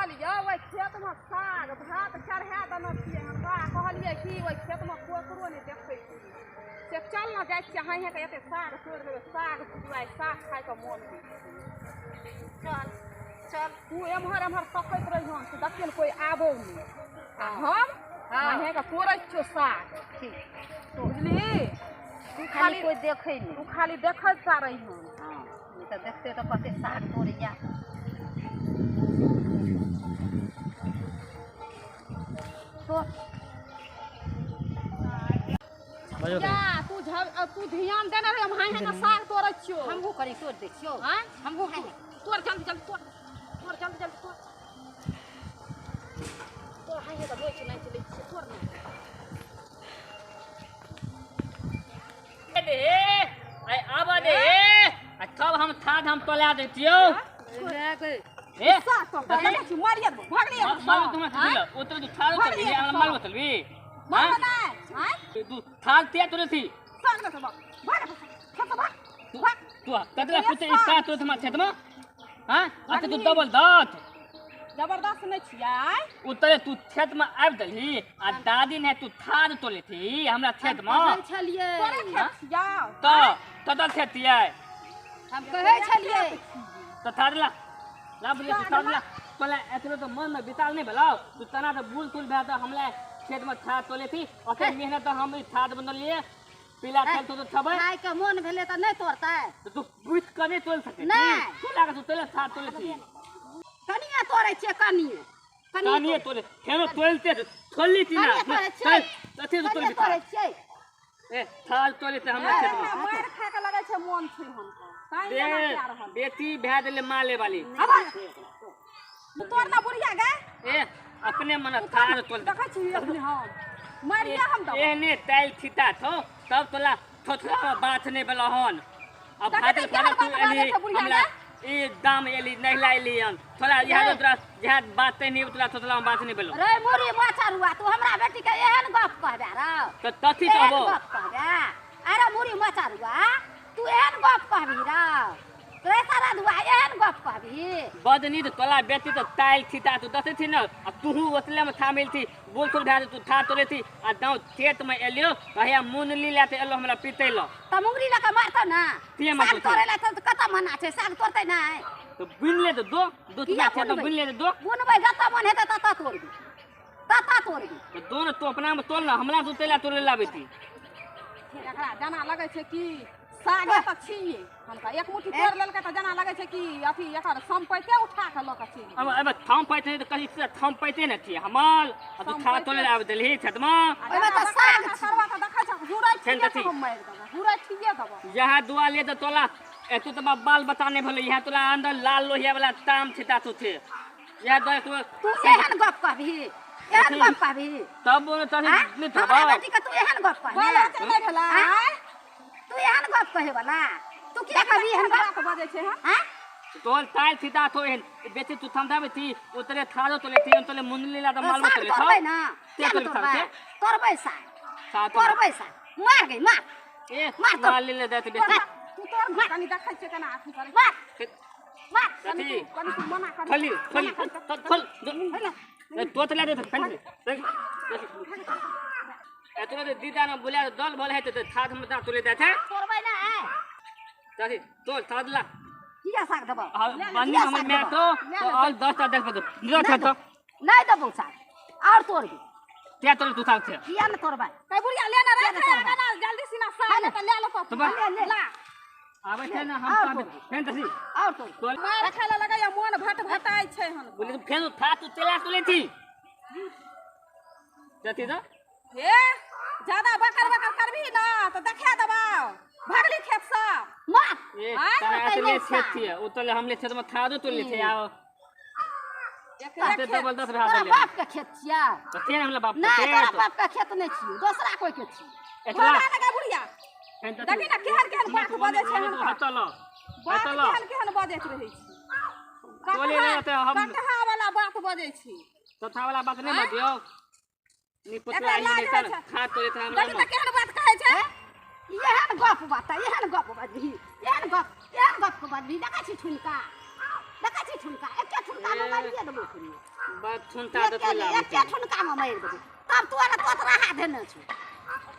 कहलिए ओइ खेत में साग भात चढ़ा देने छियै हमरा कहलिए कि ओइ खेत में कोकरो नहीं देखै छी से चल न जाइ छियै हां के एते साग तोड़ देबै साग भुजवाई साग खाय के मोन होइ चल चल तू एम्हर एम्हर तकैत रही हम से देखिए न कोई आबो नहीं हम हां के तोड़ै छियै साग ठीक बुझली तू खाली कोई देखै नहीं तू खाली देखत जा रही हम हां तो देखते तो कते साग तोड़िया तो या तू ध्यान देना रे हम हां के साग तोड़ै छियो हमहु करी तोड़ दे छियो हां हमहु हां तोड़ जल्दी जल्दी तोड़ जल्दी जल्दी तोड़ हां के रोइ के नहीं चलै छियो तोड़ ना दे आई आबा दे तब हम थाद हम तोला देतियो ए साग तो कहले छी मारिया भागली मार तुम दिल उतर तू थाद कर ये हम मार बतलबी मार ना हां तू थाद ते तोले थी साग ना भाग भाग तू कदरा पुते इस्ता तो थमा खेत में हां अच्छा तू डबल दात जबरदस्त नहीं छियै उतरे तू खेत में आब दली आ दादी ने तू थाद तोले थी हमरा खेत में छलिए तोरे खेत जाओ तो कदर खेतियै हम कहै छलिए तो थादला ला बोले तू थादला पहले एतरो तो मन में बिताल नहीं भलाओ तू तना तो बुल तुल भे तो हमले खेत में थाद तोले थी ओते मेहनत तो हम थाद बनलिए पीला खेल तो छबे खाय के मन भेले त नहीं तोड़तै तो तू बुझ के नहीं तोल सके नहीं तू लागे तू तोले थाद तोले थी कनिया तोड़ै छियै कनिया कानिए तोले फेरो तोलते थोली थी ना चल तथे तो तोल बिता छियै ए थाद तोले थे हमरा खेत में मार खा के लगे छै मन छै हमको काहे ना प्यार हम बेटी भे देले माले वाली तोड़ ना बुढ़िया गे ए अपने मन थाद तोल देखै छी अपने हम मारिया हम दो एहने तैल छिता थो तब तोला थोथला बात नहीं बलहन अब फाटल फाटल तू एली हमरा ई दाम एली नहीं लाइली हम थोड़ा यहां तोरा जहां बात नहीं उतला थोथला बात नहीं बलो रे मुरी माछरुआ तू हमरा बेटी के एहन गप कहबे रे तो तथी कहबो अरे मुरी माछरुआ तू एहन गप कहबी रे रे सारा दुआ एहन गप कहबी बदनी तो तोला बेटी तो तैल छिता तू दथे थी न अब तू ओतले में थामिल थी बोल तू ढा तू था तोले थी आ दाव खेत में एलियो कहिया मुनली लाते एलो हमरा पीतेलो त मुंगरी लका मारतो ना साग तोरेला त कता मना छै साग तोरतै नै तो बिनले तो दो तुम खेत में बिनले तो दो बुनबै जता मन हेतै तता तोरबी तो दोनों तो अपना में तोल ना हमरा तो तेला तोले लाबेती एकरा जना लगै छै कि साग त छिए हमका एक मुट्ठी तोड़ लेलकै त जना लगै छै कि अथी एकर संपैते उठा के ल के छी अब थम पाइते नहीं तो कहीं से थम पाइते न थी हमाल अब तू खा तोले आब दलही खेत में ओइमे त साग सरवा त देखै छ हुरै छिए हम मार देबो हुरै छिए देबो यहां दुआ ले तो तोला एतु तो बाल बताने भले यहां तोला अंदर लाल लोहिया वाला ताम छिता तू थे यहां दो तू एहन गप कहबी एहन गप कहबी तब तनी नहीं थबा बेटी के तू एहन गप कहबी बोला त नहीं भेला तू एहन गप कहे वाला तू के कहबी एहन गप बजै छै हैं तोल ताल सीधा तो एहन बेटी तू थमदाबे थी उतरे थारो तोले थी तोले मुनली ला तो माल तोले था तोरबै ना ते तोले था तोरबै साग साथ तोरबै साग मार गई मार ए मार ले देते बेटी तू तोर कनी देखै छै केना आखी करे मार मार कथी कनी तू मना कर खली खोल तो तले दे फंड एतने दे दीदा न बोला दल भल है तो थाद में तोले देते तोरबै ना है कथी तोल थादला किया साग दबा बन्नी हम में तो और 10 टा देख दो निरत है तो नहीं दबो साग और तोरबी क्या तोल तू थाद थे किया न तोरबै कई बुढ़िया लेना रे ना जल्दी सीना साग त ले लो तो ले ला आबै छै ना हम पाबे फेन तसी और तोल रखा लगा या मन भट भटाई छै हन बोले तो फेन था तू तेला तोले थी जति द हे ज्यादा बकर करबी ना तो देखा दबाओ भागली खेत से मार ए तारा एतले खेत थी उतले हमले खेत में थादो तोले थे आओ एक डबल 10 रहा दे बाप के खेत छिया तो तेन हमला बाप ना तोरा बाप के खेत नहीं छी दूसरा कोई के छी एतला लगा बुढ़िया देखी ना केहन बात बजे छै हम हटलो बात केहन बजैत रहै छी तोले ले त हम कटहा वाला बात बजै छी तथा वाला बात नहीं बजियो नी पुतला ही निसन खा तोले था हमरा देखी केहन बात कहै छै एहन गप बात एहन गप बजही एहन गप को बजही देखै छी छुनका देखै छी ठुनका एके ठुनका में मारिए देबो तुनी बात सुनता तो तोला एके ठुनका में मारि देबो तब तोरा तोतरा देने छ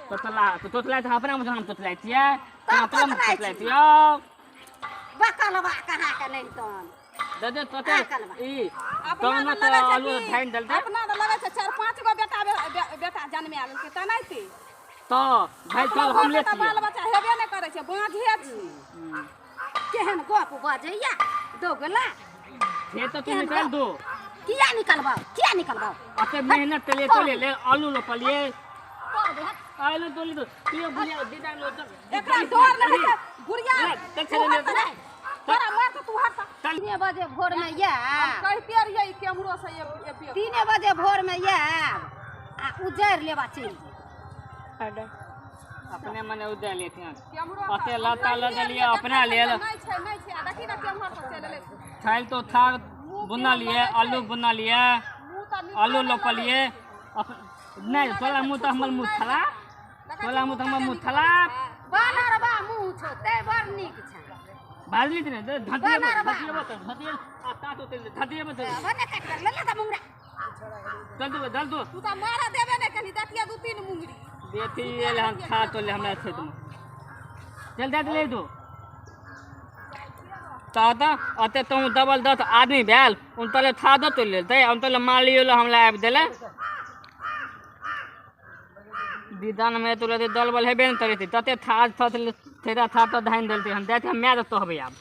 तोतला तो अपना मुझे हम तोतला छियै तब अपना तोतला तोतला छी। छियै बकलवा कहाँ के नहीं तन दे तोते ई अपना कौन तो तो लगे छै आलू कि- धान दल दे अपना तो लगे छै 4-5 गो बेटा जन्मे आल के तनाइते तो भाई चल हम ले बाल बच्चा हेबे नहीं करे छै बाँझे छी केहन गप बजैया दोगला ये तो तू निकाल दो किया निकलबाओ अते मेहनत के लिए तो ले आलू रोपलिए आलू तोली तो तू बुलिया दीदा लो तो एकरा डर लगे छै गुड़िया तक चले ले तोरा मार के तू हट 3 बजे भोर में या कहते रहिए ई कैमरो से ये 3 बजे भोर में या आ उजैर लेबा चल अपने मने उदय लेते हैं कैमरो अते लता लगलिए अपना ले नहीं छै आ देखी ना कैमरा पर चले ले खाइल तो था बुना लिए आलू बुना लिए मुंह त आलू लोपलिए नहीं तोला मुँह तो हमर मुँह थला तोला मुँह तो हमर मुँह थला बनरबा मुंह छो ते बड़ नीक छ भाजली ने धतिए धतिए आता तो धतिए में बने काट कर ले त मुंगरा दल दो तू त मारा देबे नहीं कनी दतिया 2-3 मुंगरी देती ये हम खा तो ले हमरा खेत में चल दे ले दो ताता अते तुम डबल दत आदमी भेल उन तले था दो तो ले दे उन तले मालियो लो हमला आब देले दीदान में तो दल बल हेबे न तरे तते था तेरा था तो धान देलते हम देते हम मैं तो हबे अब